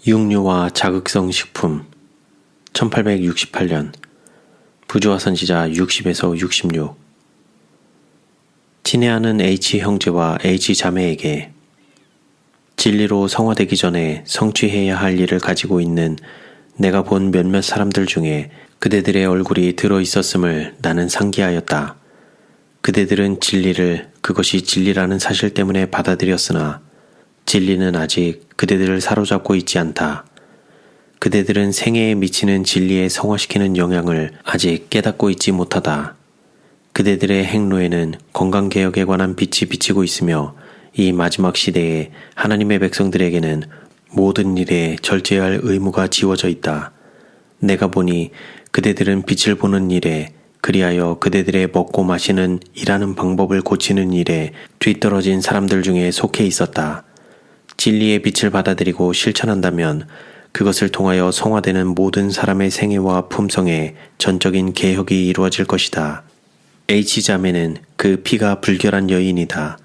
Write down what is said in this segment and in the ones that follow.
육류와 자극성 식품 1868년 부주화 선지자 60에서 66 친애하는 H 형제와 H 자매에게 진리로 성화되기 전에 성취해야 할 일을 가지고 있는 내가 본 몇몇 사람들 중에 그대들의 얼굴이 들어있었음을 나는 상기하였다. 그대들은 진리를 그것이 진리라는 사실 때문에 받아들였으나 진리는 아직 그대들을 사로잡고 있지 않다. 그대들은 생애에 미치는 진리에 성화시키는 영향을 아직 깨닫고 있지 못하다. 그대들의 행로에는 건강개혁에 관한 빛이 비치고 있으며 이 마지막 시대에 하나님의 백성들에게는 모든 일에 절제할 의무가 지워져 있다. 내가 보니 그대들은 빛을 보는 일에 그리하여 그대들의 먹고 마시는 일하는 방법을 고치는 일에 뒤떨어진 사람들 중에 속해 있었다. 진리의 빛을 받아들이고 실천한다면 그것을 통하여 성화되는 모든 사람의 생애와 품성에 전적인 개혁이 이루어질 것이다. H자매는 그 피가 불결한 여인이다.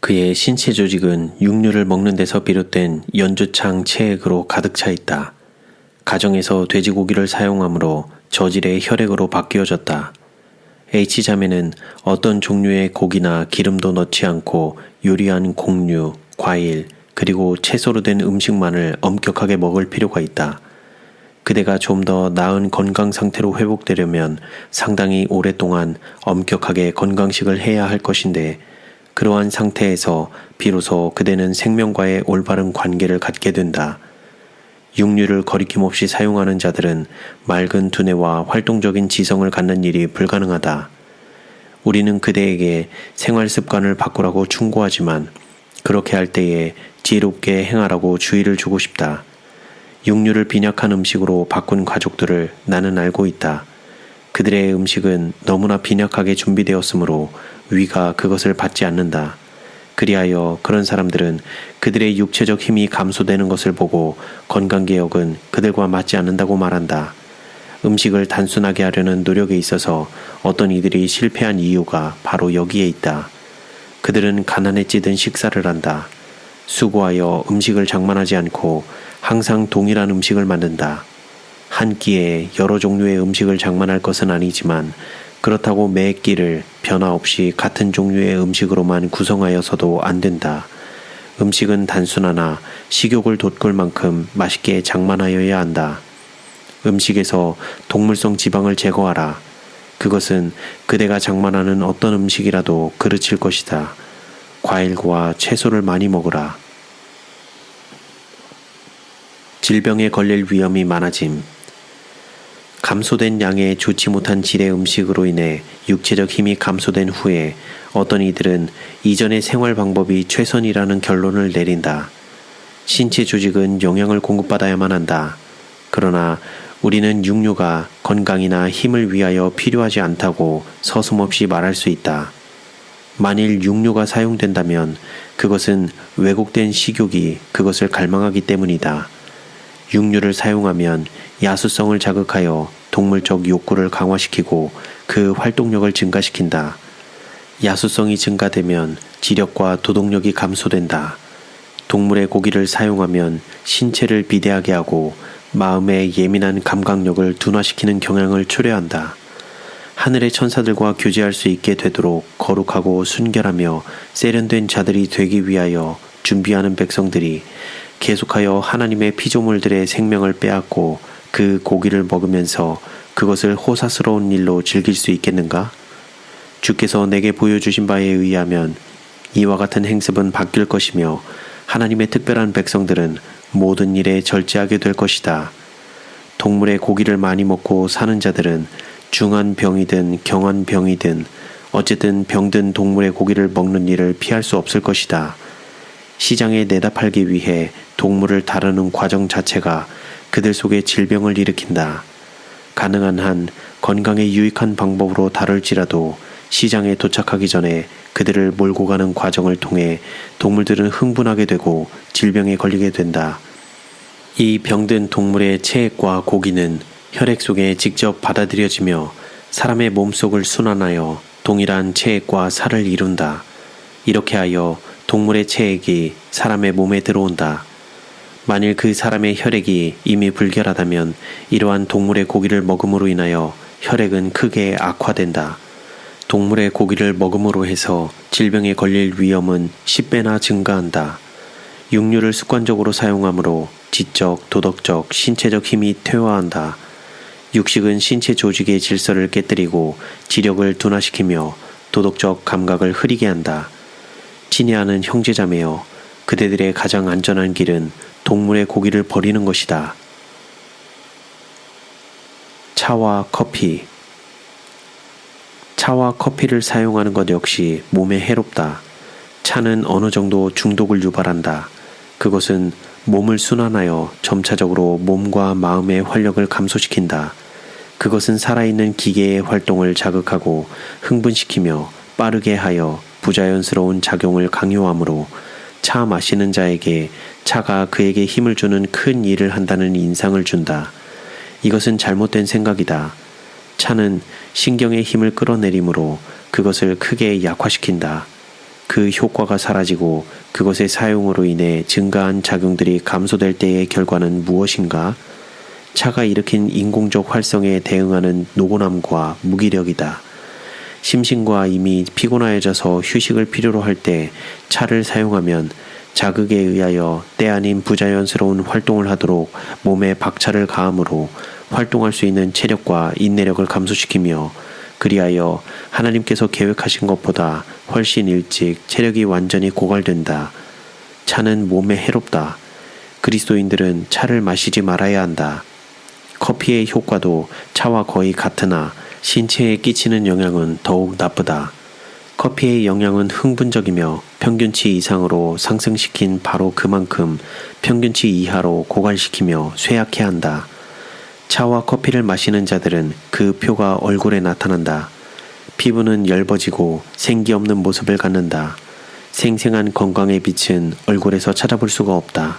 그의 신체 조직은 육류를 먹는 데서 비롯된 연주창 체액으로 가득 차 있다. 가정에서 돼지고기를 사용함으로 저질의 혈액으로 바뀌어졌다. H자매는 어떤 종류의 고기나 기름도 넣지 않고 요리한 곡류, 과일, 그리고 채소로 된 음식만을 엄격하게 먹을 필요가 있다. 그대가 좀 더 나은 건강 상태로 회복되려면 상당히 오랫동안 엄격하게 건강식을 해야 할 것인데 그러한 상태에서 비로소 그대는 생명과의 올바른 관계를 갖게 된다. 육류를 거리낌없이 사용하는 자들은 맑은 두뇌와 활동적인 지성을 갖는 일이 불가능하다. 우리는 그대에게 생활 습관을 바꾸라고 충고하지만 그렇게 할 때에 지혜롭게 행하라고 주의를 주고 싶다. 육류를 빈약한 음식으로 바꾼 가족들을 나는 알고 있다. 그들의 음식은 너무나 빈약하게 준비되었으므로 위가 그것을 받지 않는다. 그리하여 그런 사람들은 그들의 육체적 힘이 감소되는 것을 보고 건강개혁은 그들과 맞지 않는다고 말한다. 음식을 단순하게 하려는 노력에 있어서 어떤 이들이 실패한 이유가 바로 여기에 있다. 그들은 가난에 찌든 식사를 한다. 수고하여 음식을 장만하지 않고 항상 동일한 음식을 만든다. 한 끼에 여러 종류의 음식을 장만할 것은 아니지만 그렇다고 매 끼를 변화 없이 같은 종류의 음식으로만 구성하여서도 안 된다. 음식은 단순하나 식욕을 돋굴 만큼 맛있게 장만하여야 한다. 음식에서 동물성 지방을 제거하라. 그것은 그대가 장만하는 어떤 음식이라도 그르칠 것이다. 과일과 채소를 많이 먹으라. 질병에 걸릴 위험이 많아짐. 감소된 양의 좋지 못한 질의 음식으로 인해 육체적 힘이 감소된 후에 어떤 이들은 이전의 생활 방법이 최선이라는 결론을 내린다. 신체 조직은 영양을 공급받아야만 한다. 그러나 우리는 육류가 건강이나 힘을 위하여 필요하지 않다고 서슴없이 말할 수 있다. 만일 육류가 사용된다면 그것은 왜곡된 식욕이 그것을 갈망하기 때문이다. 육류를 사용하면 야수성을 자극하여 동물적 욕구를 강화시키고 그 활동력을 증가시킨다. 야수성이 증가되면 지력과 도덕력이 감소된다. 동물의 고기를 사용하면 신체를 비대하게 하고 마음의 예민한 감각력을 둔화시키는 경향을 초래한다. 하늘의 천사들과 교제할 수 있게 되도록 거룩하고 순결하며 세련된 자들이 되기 위하여 준비하는 백성들이 계속하여 하나님의 피조물들의 생명을 빼앗고 그 고기를 먹으면서 그것을 호사스러운 일로 즐길 수 있겠는가? 주께서 내게 보여주신 바에 의하면 이와 같은 행습은 바뀔 것이며 하나님의 특별한 백성들은 모든 일에 절제하게 될 것이다. 동물의 고기를 많이 먹고 사는 자들은 중한 병이든 경한 병이든 어쨌든 병든 동물의 고기를 먹는 일을 피할 수 없을 것이다. 시장에 내다 팔기 위해 동물을 다루는 과정 자체가 그들 속에 질병을 일으킨다. 가능한 한 건강에 유익한 방법으로 다룰지라도 시장에 도착하기 전에 그들을 몰고 가는 과정을 통해 동물들은 흥분하게 되고 질병에 걸리게 된다. 이 병든 동물의 체액과 고기는 혈액 속에 직접 받아들여지며 사람의 몸속을 순환하여 동일한 체액과 살을 이룬다. 이렇게 하여 동물의 체액이 사람의 몸에 들어온다. 만일 그 사람의 혈액이 이미 불결하다면 이러한 동물의 고기를 먹음으로 인하여 혈액은 크게 악화된다. 동물의 고기를 먹음으로 해서 질병에 걸릴 위험은 10배나 증가한다. 육류를 습관적으로 사용하므로 지적, 도덕적, 신체적 힘이 퇴화한다. 육식은 신체 조직의 질서를 깨뜨리고 지력을 둔화시키며 도덕적 감각을 흐리게 한다. 친애하는 형제자매여, 그대들의 가장 안전한 길은 동물의 고기를 버리는 것이다. 차와 커피. 차와 커피를 사용하는 것 역시 몸에 해롭다. 차는 어느 정도 중독을 유발한다. 그것은 몸을 순환하여 점차적으로 몸과 마음의 활력을 감소시킨다. 그것은 살아있는 기계의 활동을 자극하고 흥분시키며 빠르게 하여 부자연스러운 작용을 강요하므로 차 마시는 자에게 차가 그에게 힘을 주는 큰 일을 한다는 인상을 준다. 이것은 잘못된 생각이다. 차는 신경의 힘을 끌어내리므로 그것을 크게 약화시킨다. 그 효과가 사라지고 그것의 사용으로 인해 증가한 작용들이 감소될 때의 결과는 무엇인가? 차가 일으킨 인공적 활성에 대응하는 노곤함과 무기력이다. 심신과 이미 피곤하여져서 휴식을 필요로 할 때 차를 사용하면 자극에 의하여 때 아닌 부자연스러운 활동을 하도록 몸에 박차를 가하므로 활동할 수 있는 체력과 인내력을 감소시키며 그리하여 하나님께서 계획하신 것보다 훨씬 일찍 체력이 완전히 고갈된다. 차는 몸에 해롭다. 그리스도인들은 차를 마시지 말아야 한다. 커피의 효과도 차와 거의 같으나 신체에 끼치는 영향은 더욱 나쁘다. 커피의 영향은 흥분적이며 평균치 이상으로 상승시킨 바로 그만큼 평균치 이하로 고갈시키며 쇠약해 한다. 차와 커피를 마시는 자들은 그 표가 얼굴에 나타난다. 피부는 엷어지고 생기 없는 모습을 갖는다. 생생한 건강의 빛은 얼굴에서 찾아볼 수가 없다.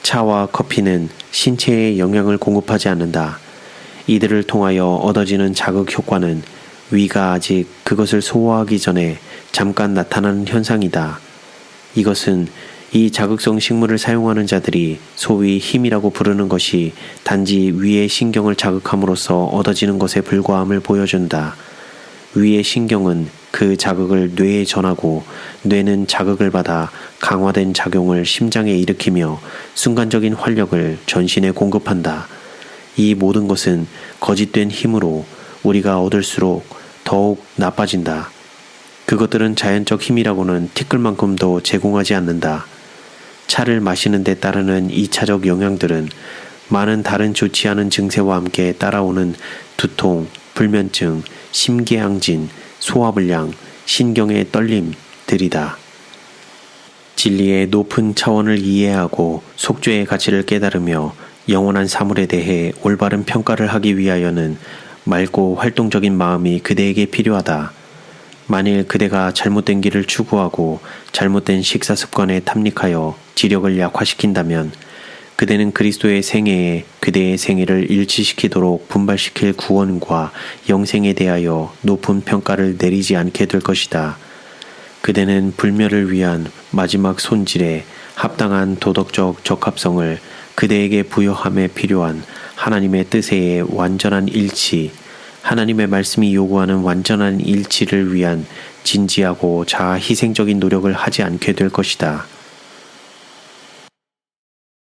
차와 커피는 신체에 영향을 공급하지 않는다. 이들을 통하여 얻어지는 자극 효과는 위가 아직 그것을 소화하기 전에 잠깐 나타나는 현상이다. 이것은 이 자극성 식물을 사용하는 자들이 소위 힘이라고 부르는 것이 단지 위의 신경을 자극함으로써 얻어지는 것에 불과함을 보여준다. 위의 신경은 그 자극을 뇌에 전하고 뇌는 자극을 받아 강화된 작용을 심장에 일으키며 순간적인 활력을 전신에 공급한다. 이 모든 것은 거짓된 힘으로 우리가 얻을수록 더욱 나빠진다. 그것들은 자연적 힘이라고는 티끌만큼도 제공하지 않는다. 차를 마시는 데 따르는 2차적 영향들은 많은 다른 좋지 않은 증세와 함께 따라오는 두통, 불면증, 심계항진, 소화불량, 신경의 떨림들이다. 진리의 높은 차원을 이해하고 속죄의 가치를 깨달으며 영원한 사물에 대해 올바른 평가를 하기 위하여는 맑고 활동적인 마음이 그대에게 필요하다. 만일 그대가 잘못된 길을 추구하고 잘못된 식사 습관에 탐닉하여 지력을 약화시킨다면 그대는 그리스도의 생애에 그대의 생애를 일치시키도록 분발시킬 구원과 영생에 대하여 높은 평가를 내리지 않게 될 것이다. 그대는 불멸을 위한 마지막 손질에 합당한 도덕적 적합성을 그대에게 부여함에 필요한 하나님의 뜻의 완전한 일치, 하나님의 말씀이 요구하는 완전한 일치를 위한 진지하고 자아 희생적인 노력을 하지 않게 될 것이다.